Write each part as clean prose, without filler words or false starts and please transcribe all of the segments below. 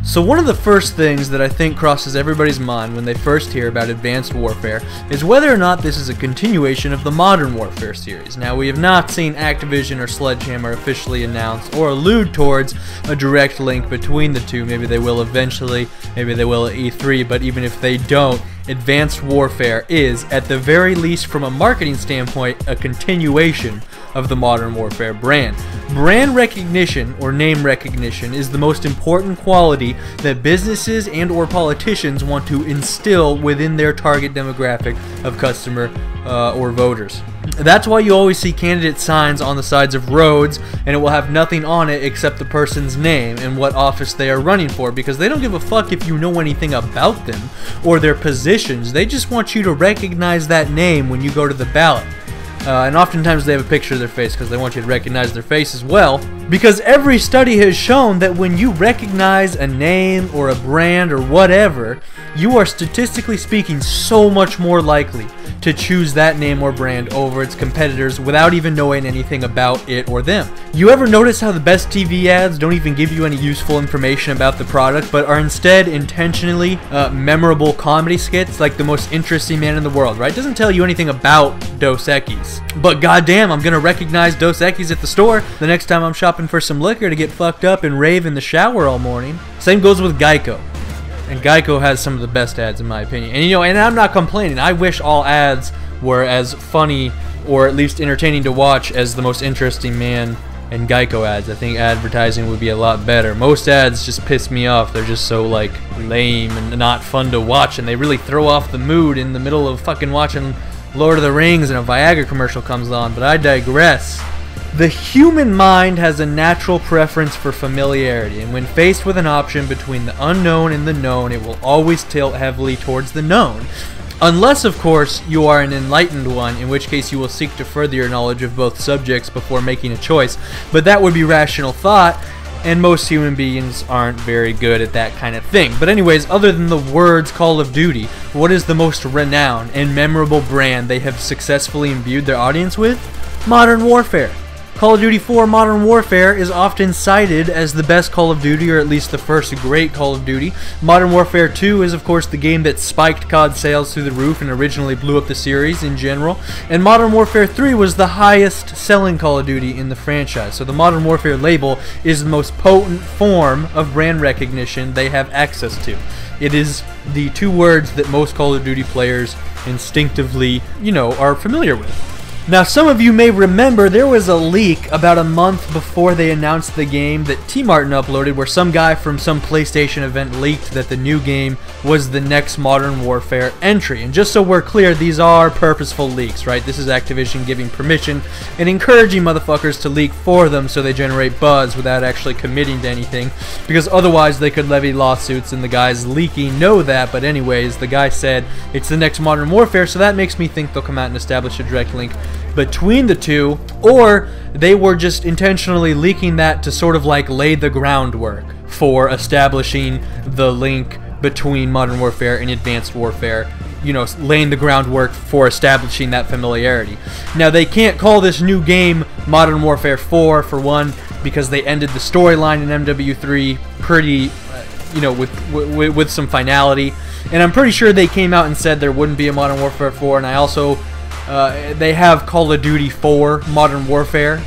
So one of the first things that I think crosses everybody's mind when they first hear about Advanced Warfare is whether or not this is a continuation of the Modern Warfare series. Now, we have not seen Activision or Sledgehammer officially announce or allude towards a direct link between the two. Maybe they will eventually, maybe they will at E3, but even if they don't, Advanced Warfare is, at the very least from a marketing standpoint, a continuation of the Modern Warfare brand. Brand recognition, or name recognition, is the most important quality that businesses and or politicians want to instill within their target demographic of customer or voters. That's why you always see candidate signs on the sides of roads, and it will have nothing on it except the person's name and what office they are running for, because they don't give a fuck if you know anything about them or their positions. They just want you to recognize that name when you go to the ballot. And oftentimes they have a picture of their face because they want you to recognize their face as well. Because every study has shown that when you recognize a name or a brand or whatever, you are statistically speaking so much more likely to choose that name or brand over its competitors without even knowing anything about it or them. You ever notice how the best TV ads don't even give you any useful information about the product, but are instead intentionally memorable comedy skits like The Most Interesting Man in the World, right? It doesn't tell you anything about Dos Equis, but goddamn, I'm gonna recognize Dos Equis at the store the next time I'm shopping for some liquor to get fucked up and rave in the shower all morning. Same goes with Geico. And Geico has some of the best ads in my opinion. And you know, and I'm not complaining. I wish all ads were as funny or at least entertaining to watch as The Most Interesting Man and Geico ads. I think advertising would be a lot better. Most ads just piss me off. They're just so like lame and not fun to watch, and they really throw off the mood in the middle of fucking watching Lord of the Rings and a Viagra commercial comes on, but I digress. The human mind has a natural preference for familiarity, and when faced with an option between the unknown and the known, it will always tilt heavily towards the known. Unless, of course, you are an enlightened one, in which case you will seek to further your knowledge of both subjects before making a choice. But that would be rational thought, and most human beings aren't very good at that kind of thing. But anyways, other than the words Call of Duty, what is the most renowned and memorable brand they have successfully imbued their audience with? Modern Warfare. Call of Duty 4 Modern Warfare is often cited as the best Call of Duty, or at least the first great Call of Duty. Modern Warfare 2 is of course the game that spiked COD sales through the roof and originally blew up the series in general. And Modern Warfare 3 was the highest selling Call of Duty in the franchise. So the Modern Warfare label is the most potent form of brand recognition they have access to. It is the two words that most Call of Duty players instinctively, you know, are familiar with. Now, some of you may remember there was a leak about a month before they announced the game that T. Martin uploaded, where some guy from some PlayStation event leaked that the new game was the next Modern Warfare entry. And just so we're clear, these are purposeful leaks, right? This is Activision giving permission and encouraging motherfuckers to leak for them so they generate buzz without actually committing to anything, because otherwise they could levy lawsuits, and the guys leaking know that. But anyways, the guy said it's the next Modern Warfare, so that makes me think they'll come out and establish a direct link between the two, or they were just intentionally leaking that to sort of like lay the groundwork for establishing the link between Modern Warfare and Advanced Warfare, you know, laying the groundwork for establishing that familiarity. Now, they can't call this new game Modern Warfare 4 for one, because they ended the storyline in MW3 pretty, you know, with some finality, and I'm pretty sure they came out and said there wouldn't be a Modern Warfare 4, and I also they have Call of Duty 4 Modern Warfare,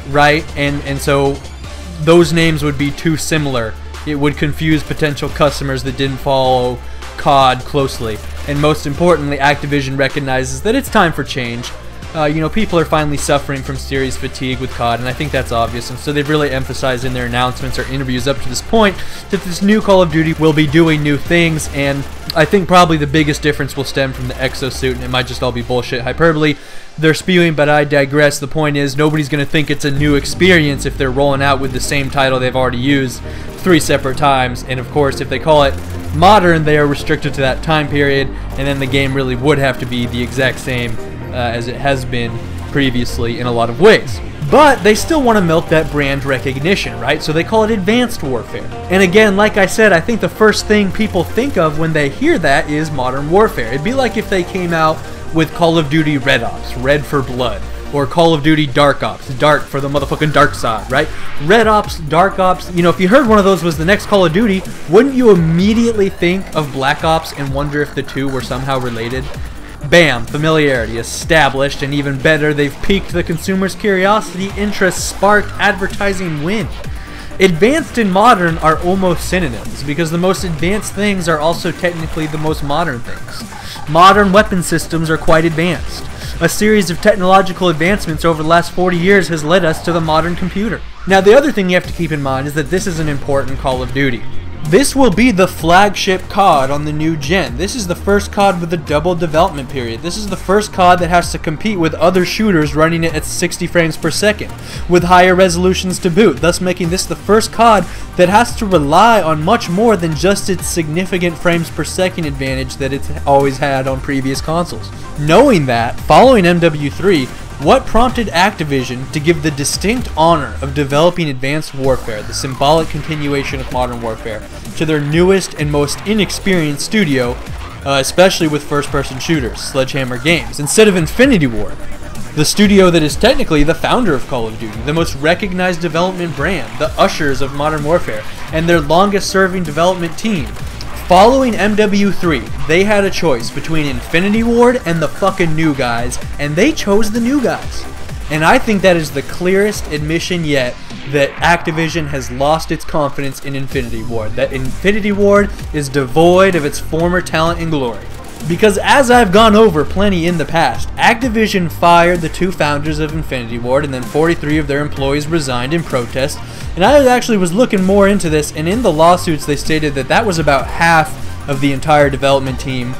right? And so those names would be too similar. It would confuse potential customers that didn't follow COD closely. And most importantly, Activision recognizes that it's time for change. You know, people are finally suffering from series fatigue with COD, and I think that's obvious, and so they've really emphasized in their announcements or interviews up to this point that this new Call of Duty will be doing new things, and I think probably the biggest difference will stem from the exosuit, and it might just all be bullshit hyperbole they're spewing, but I digress. The point is, nobody's going to think it's a new experience if they're rolling out with the same title they've already used 3 separate times, and of course, if they call it modern, they are restricted to that time period, and then the game really would have to be the exact same as it has been previously in a lot of ways. But they still want to milk that brand recognition, right? So they call it Advanced Warfare. And again, like I said, I think the first thing people think of when they hear that is Modern Warfare. It'd be like if they came out with Call of Duty Red Ops, Red for Blood, or Call of Duty Dark Ops, dark for the motherfucking dark side, right? Red Ops, Dark Ops, you know, if you heard one of those was the next Call of Duty, wouldn't you immediately think of Black Ops and wonder if the two were somehow related? Bam, familiarity established, and even better, they've piqued the consumer's curiosity, interest, sparked advertising win. Advanced and modern are almost synonyms, because the most advanced things are also technically the most modern things. Modern weapon systems are quite advanced. A series of technological advancements over the last 40 years has led us to the modern computer. Now, the other thing you have to keep in mind is that this is an important Call of Duty. This will be the flagship COD on the new gen. This is the first COD with a double development period. This is the first COD that has to compete with other shooters running it at 60 frames per second, with higher resolutions to boot, thus making this the first COD that has to rely on much more than just its significant frames per second advantage that it's always had on previous consoles. Knowing that, following MW3, what prompted Activision to give the distinct honor of developing Advanced Warfar, the symbolic continuation of Modern Warfare, to their newest and most inexperienced studio, especially with first-person shooters, Sledgehammer Games, instead of Infinity Ward, the studio that is technically the founder of Call of Duty, the most recognized development brand, the ushers of Modern Warfare, and their longest-serving development team. Following MW3, they had a choice between Infinity Ward and the fucking new guys, and they chose the new guys. And I think that is the clearest admission yet that Activision has lost its confidence in Infinity Ward, that Infinity Ward is devoid of its former talent and glory. Because as I've gone over plenty in the past, Activision fired the two founders of Infinity Ward, and then 43 of their employees resigned in protest. And I actually was looking more into this, and in the lawsuits they stated that that was about half of the entire development team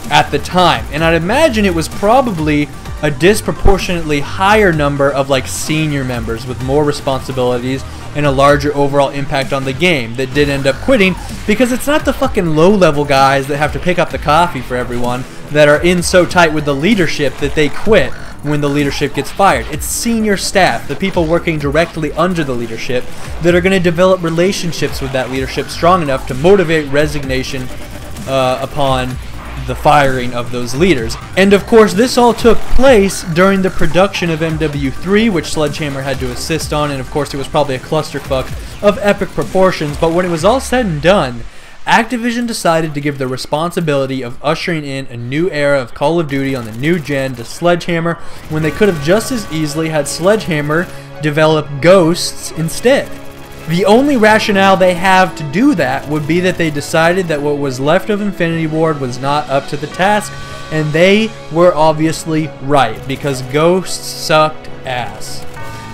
at the time. And I'd imagine it was probably a disproportionately higher number of like senior members with more responsibilities and a larger overall impact on the game that did end up quitting, because it's not the fucking low-level guys that have to pick up the coffee for everyone that are in so tight with the leadership that they quit when the leadership gets fired. It's senior staff, the people working directly under the leadership, that are going to develop relationships with that leadership strong enough to motivate resignation upon the firing of those leaders. And of course, this all took place during the production of MW3, which Sledgehammer had to assist on, and of course it was probably a clusterfuck of epic proportions. But when it was all said and done, Activision decided to give the responsibility of ushering in a new era of Call of Duty on the new gen to Sledgehammer, when they could have just as easily had Sledgehammer develop Ghosts instead. The only rationale they have to do that would be that they decided that what was left of Infinity Ward was not up to the task, and they were obviously right, because Ghosts sucked ass.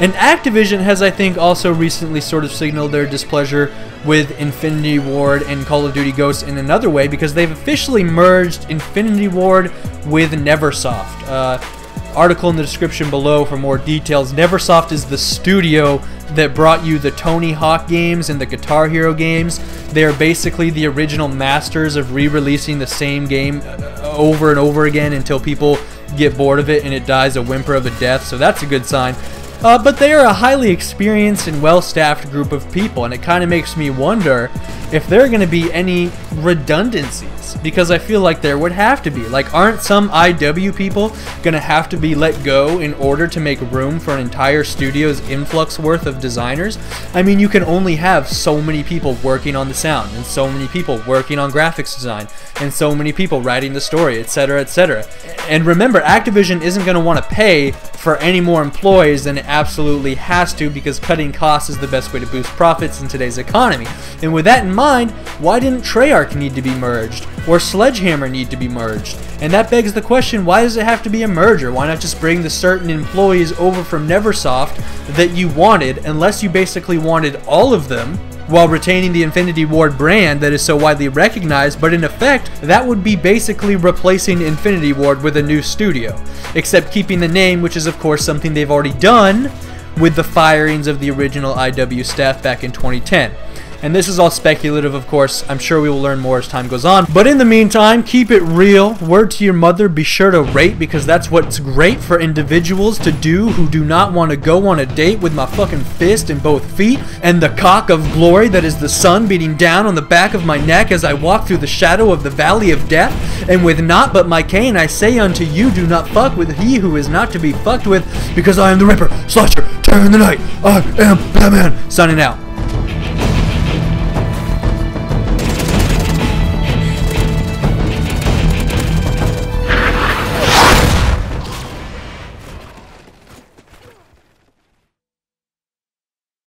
And Activision has, I think, also recently sort of signaled their displeasure with Infinity Ward and Call of Duty Ghosts in another way, because they've officially merged Infinity Ward with Neversoft. Article in the description below for more details. Neversoft is the studio that brought you the Tony Hawk games and the Guitar Hero games. They are basically the original masters of re-releasing the same game over and over again until people get bored of it and it dies a whimper of a death, so that's a good sign. But they are a highly experienced and well-staffed group of people, and it kind of makes me wonder if there are going to be any redundancies, because I feel like there would have to be. Like, aren't some IW people going to have to be let go in order to make room for an entire studio's influx worth of designers? I mean, you can only have so many people working on the sound, and so many people working on graphics design, and so many people writing the story, etc., etc. And remember, Activision isn't going to want to pay for any more employees than it absolutely has to, because cutting costs is the best way to boost profits in today's economy. And with that in mind, why didn't Treyarch need to be merged, or Sledgehammer need to be merged? And that begs the question, why does it have to be a merger? Why not just bring the certain employees over from Neversoft that you wanted, unless you basically wanted all of them, while retaining the Infinity Ward brand that is so widely recognized? But in effect, that would be basically replacing Infinity Ward with a new studio, except keeping the name, which is of course something they've already done with the firings of the original IW staff back in 2010. And this is all speculative, of course. I'm sure we will learn more as time goes on. But in the meantime, keep it real. Word to your mother, be sure to rate, because that's what's great for individuals to do who do not want to go on a date with my fucking fist in both feet and the cock of glory that is the sun beating down on the back of my neck as I walk through the shadow of the valley of death. And with naught but my cane I say unto you, do not fuck with he who is not to be fucked with, because I am the Ripper, Slasher, Terror in the Night. I am Batman. Signing out.